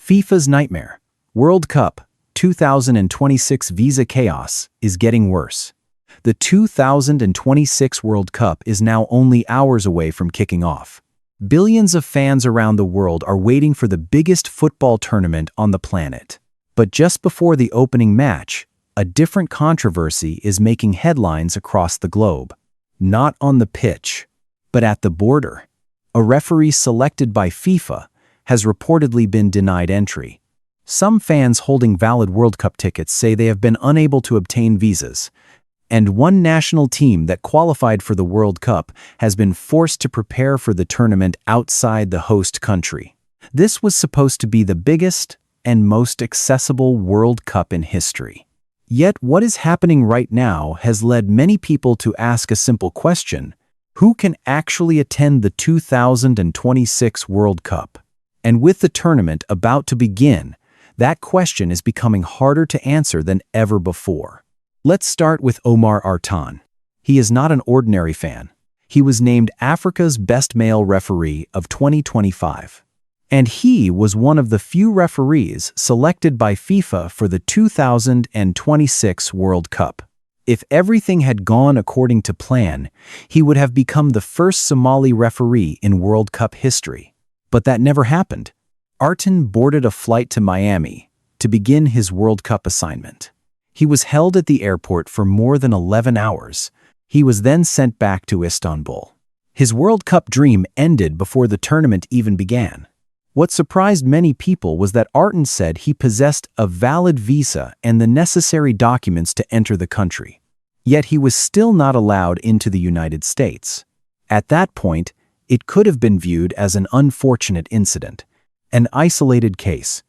FIFA's nightmare, World Cup 2026 visa chaos, is getting worse. The 2026 World Cup is now only hours away from kicking off. Billions of fans around the world are waiting for the biggest football tournament on the planet. But just before the opening match, a different controversy is making headlines across the globe. Not on the pitch, but at the border. A referee selected by FIFA has reportedly been denied entry. Some fans holding valid World Cup tickets say they have been unable to obtain visas, and one national team that qualified for the World Cup has been forced to prepare for the tournament outside the host country. This was supposed to be the biggest and most accessible World Cup in history. Yet what is happening right now has led many people to ask a simple question: who can actually attend the 2026 World Cup? And with the tournament about to begin, that question is becoming harder to answer than ever before. Let's start with Omar Artan. He is not an ordinary fan. He was named Africa's Best Male Referee of 2025. And he was one of the few referees selected by FIFA for the 2026 World Cup. If everything had gone according to plan, he would have become the first Somali referee in World Cup history. But that never happened. Artan boarded a flight to Miami to begin his World Cup assignment. He was held at the airport for more than 11 hours. He was then sent back to Istanbul. His World Cup dream ended before the tournament even began. What surprised many people was that Artan said he possessed a valid visa and the necessary documents to enter the country. Yet he was still not allowed into the United States. At that point, it could have been viewed as an unfortunate incident, an isolated case,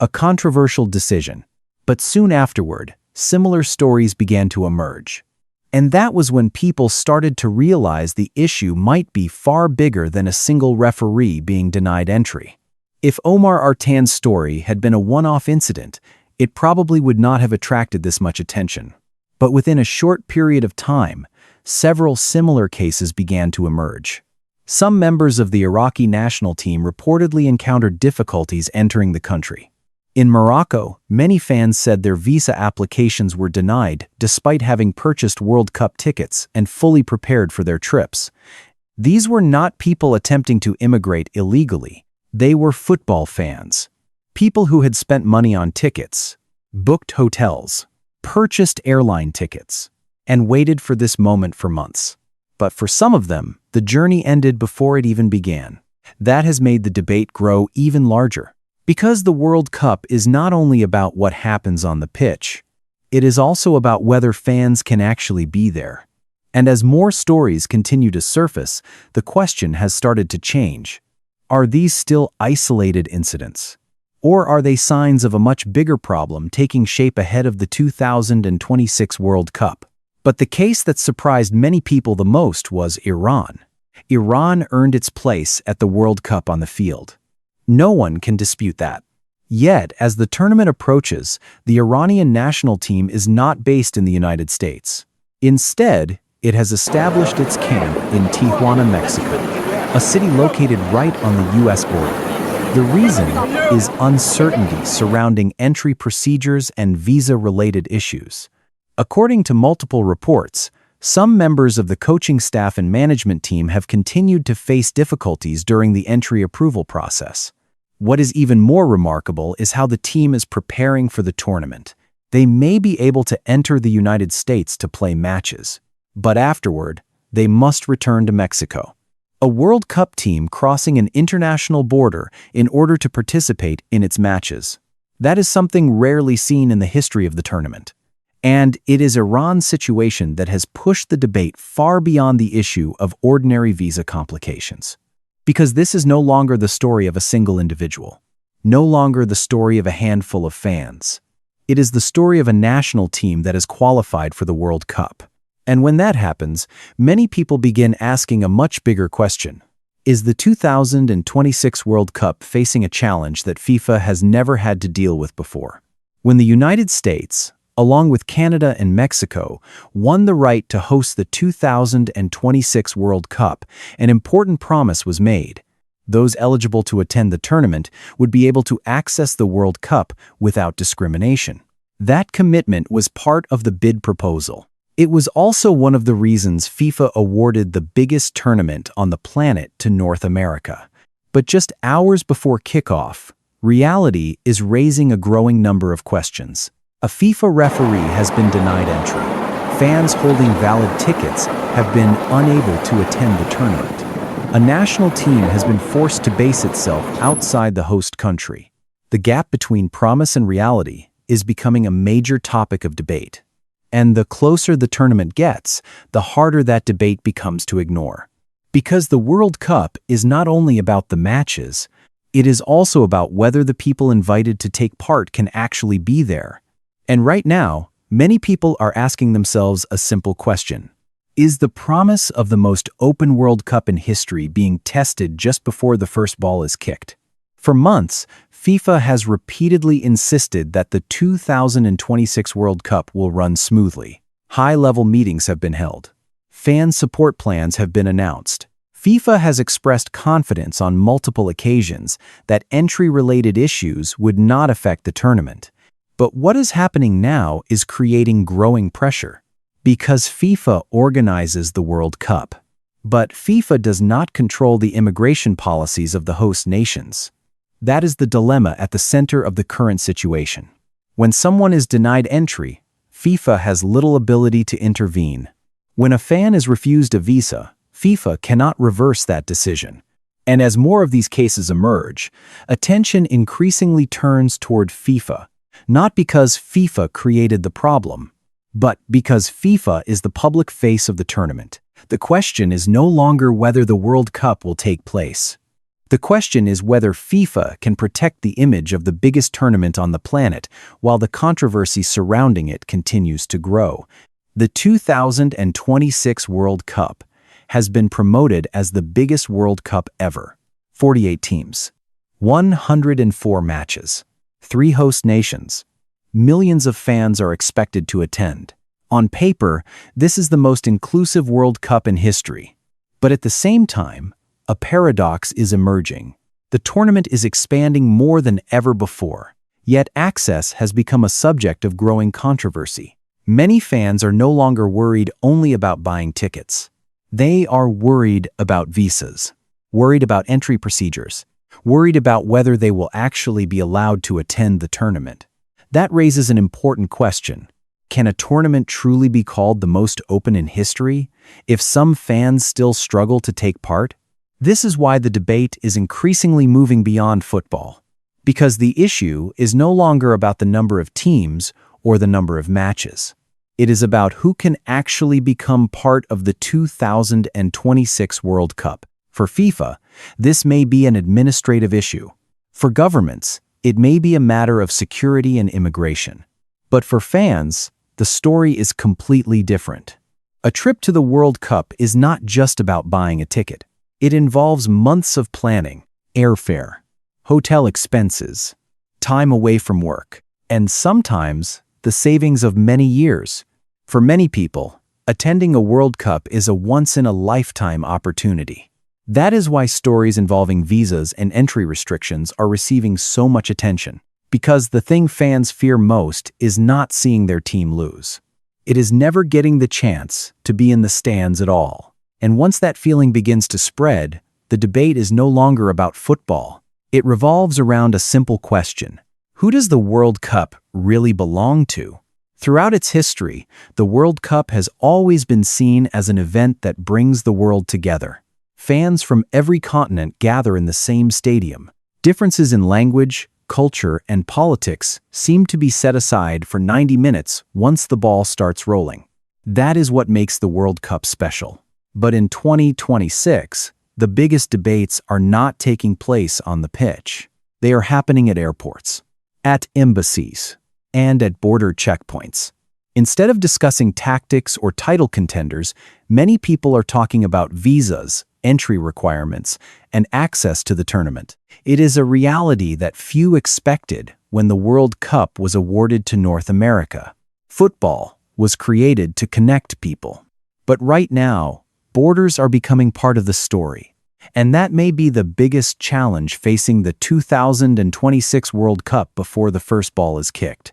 a controversial decision. But soon afterward, similar stories began to emerge. And that was when people started to realize the issue might be far bigger than a single referee being denied entry. If Omar Artan's story had been a one-off incident, it probably would not have attracted this much attention. But within a short period of time, several similar cases began to emerge. Some members of the Iraqi national team reportedly encountered difficulties entering the country. In Morocco, many fans said their visa applications were denied despite having purchased World Cup tickets and fully prepared for their trips. These were not people attempting to immigrate illegally. They were football fans. People who had spent money on tickets, booked hotels, purchased airline tickets, and waited for this moment for months. But for some of them, the journey ended before it even began. That has made the debate grow even larger. Because the World Cup is not only about what happens on the pitch, it is also about whether fans can actually be there. And as more stories continue to surface, the question has started to change. Are these still isolated incidents? Or are they signs of a much bigger problem taking shape ahead of the 2026 World Cup? But the case that surprised many people the most was Iran. Iran earned its place at the World Cup on the field. No one can dispute that. Yet, as the tournament approaches, the Iranian national team is not based in the United States. Instead, it has established its camp in Tijuana, Mexico, a city located right on the U.S. border. The reason is uncertainty surrounding entry procedures and visa-related issues. According to multiple reports, some members of the coaching staff and management team have continued to face difficulties during the entry approval process. What is even more remarkable is how the team is preparing for the tournament. They may be able to enter the United States to play matches, but afterward, they must return to Mexico. A World Cup team crossing an international border in order to participate in its matches. That is something rarely seen in the history of the tournament. And it is Iran's situation that has pushed the debate far beyond the issue of ordinary visa complications. Because this is no longer the story of a single individual, no longer the story of a handful of fans. It is the story of a national team that has qualified for the World Cup. And when that happens, many people begin asking a much bigger question. Is the 2026 World Cup facing a challenge that FIFA has never had to deal with before? When the United States, along with Canada and Mexico, won the right to host the 2026 World Cup, an important promise was made. Those eligible to attend the tournament would be able to access the World Cup without discrimination. That commitment was part of the bid proposal. It was also one of the reasons FIFA awarded the biggest tournament on the planet to North America. But just hours before kickoff, reality is raising a growing number of questions. A FIFA referee has been denied entry. Fans holding valid tickets have been unable to attend the tournament. A national team has been forced to base itself outside the host country. The gap between promise and reality is becoming a major topic of debate. And the closer the tournament gets, the harder that debate becomes to ignore. Because the World Cup is not only about the matches, it is also about whether the people invited to take part can actually be there. And right now, many people are asking themselves a simple question. Is the promise of the most open World Cup in history being tested just before the first ball is kicked? For months, FIFA has repeatedly insisted that the 2026 World Cup will run smoothly. High-level meetings have been held. Fan support plans have been announced. FIFA has expressed confidence on multiple occasions that entry-related issues would not affect the tournament. But what is happening now is creating growing pressure. Because FIFA organizes the World Cup. But FIFA does not control the immigration policies of the host nations. That is the dilemma at the center of the current situation. When someone is denied entry, FIFA has little ability to intervene. When a fan is refused a visa, FIFA cannot reverse that decision. And as more of these cases emerge, attention increasingly turns toward FIFA, not because FIFA created the problem, but because FIFA is the public face of the tournament. The question is no longer whether the World Cup will take place. The question is whether FIFA can protect the image of the biggest tournament on the planet while the controversy surrounding it continues to grow. The 2026 World Cup has been promoted as the biggest World Cup ever. 48 teams, 104 matches, 3 host nations. Millions of fans are expected to attend. On paper, this is the most inclusive World Cup in history. But at the same time, a paradox is emerging. The tournament is expanding more than ever before, yet access has become a subject of growing controversy. Many fans are no longer worried only about buying tickets. They are worried about visas, worried about entry procedures, worried about whether they will actually be allowed to attend the tournament. That raises an important question. Can a tournament truly be called the most open in history if some fans still struggle to take part? This is why the debate is increasingly moving beyond football. Because the issue is no longer about the number of teams or the number of matches. It is about who can actually become part of the 2026 World Cup. For FIFA, this may be an administrative issue. For governments, it may be a matter of security and immigration. But for fans, the story is completely different. A trip to the World Cup is not just about buying a ticket. It involves months of planning, airfare, hotel expenses, time away from work, and sometimes the savings of many years. For many people, attending a World Cup is a once-in-a-lifetime opportunity. That is why stories involving visas and entry restrictions are receiving so much attention. Because the thing fans fear most is not seeing their team lose. It is never getting the chance to be in the stands at all. And once that feeling begins to spread, the debate is no longer about football. It revolves around a simple question. Who does the World Cup really belong to? Throughout its history, the World Cup has always been seen as an event that brings the world together. Fans from every continent gather in the same stadium. Differences in language, culture, and politics seem to be set aside for 90 minutes once the ball starts rolling. That is what makes the World Cup special. But in 2026, the biggest debates are not taking place on the pitch. They are happening at airports, at embassies, and at border checkpoints. Instead of discussing tactics or title contenders, many people are talking about visas, entry requirements, and access to the tournament. It is a reality that few expected when the World Cup was awarded to North America. Football was created to connect people. But right now, borders are becoming part of the story. And that may be the biggest challenge facing the 2026 World Cup before the first ball is kicked.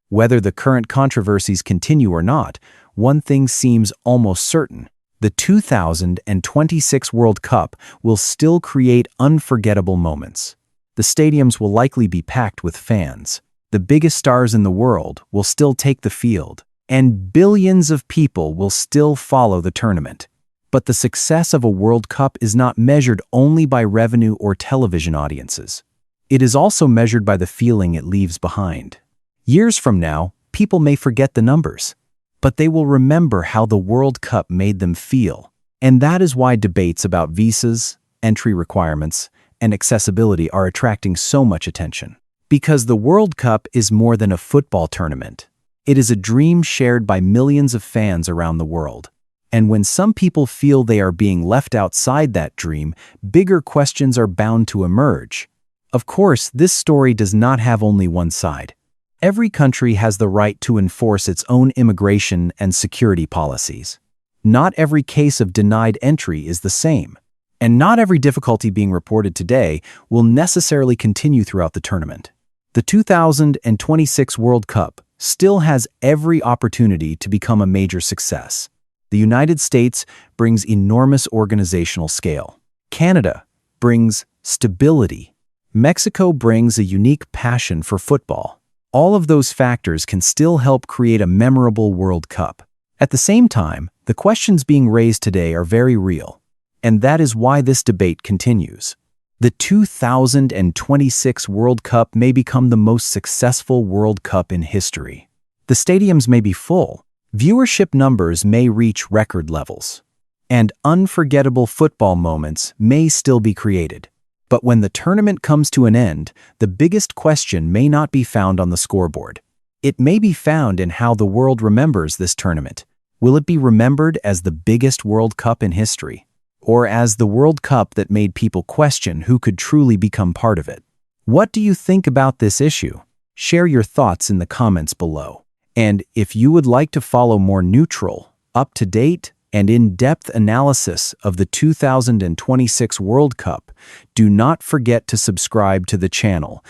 Whether the current controversies continue or not, one thing seems almost certain. The 2026 World Cup will still create unforgettable moments. The stadiums will likely be packed with fans. The biggest stars in the world will still take the field, and billions of people will still follow the tournament. But the success of a World Cup is not measured only by revenue or television audiences. It is also measured by the feeling it leaves behind. Years from now, people may forget the numbers, but they will remember how the World Cup made them feel. And that is why debates about visas, entry requirements, and accessibility are attracting so much attention. Because the World Cup is more than a football tournament. It is a dream shared by millions of fans around the world. And when some people feel they are being left outside that dream, bigger questions are bound to emerge. Of course, this story does not have only one side. Every country has the right to enforce its own immigration and security policies. Not every case of denied entry is the same, and not every difficulty being reported today will necessarily continue throughout the tournament. The 2026 World Cup still has every opportunity to become a major success. The United States brings enormous organizational scale. Canada brings stability. Mexico brings a unique passion for football. All of those factors can still help create a memorable World Cup. At the same time, the questions being raised today are very real, and that is why this debate continues. The 2026 World Cup may become the most successful World Cup in history. The stadiums may be full, viewership numbers may reach record levels, and unforgettable football moments may still be created. But when the tournament comes to an end, the biggest question may not be found on the scoreboard. It may be found in how the world remembers this tournament. Will it be remembered as the biggest World Cup in history, or as the World Cup that made people question who could truly become part of it? What do you think about this issue? Share your thoughts in the comments below. And if you would like to follow more neutral, up-to-date, and in-depth analysis of the 2026 World Cup, do not forget to subscribe to the channel.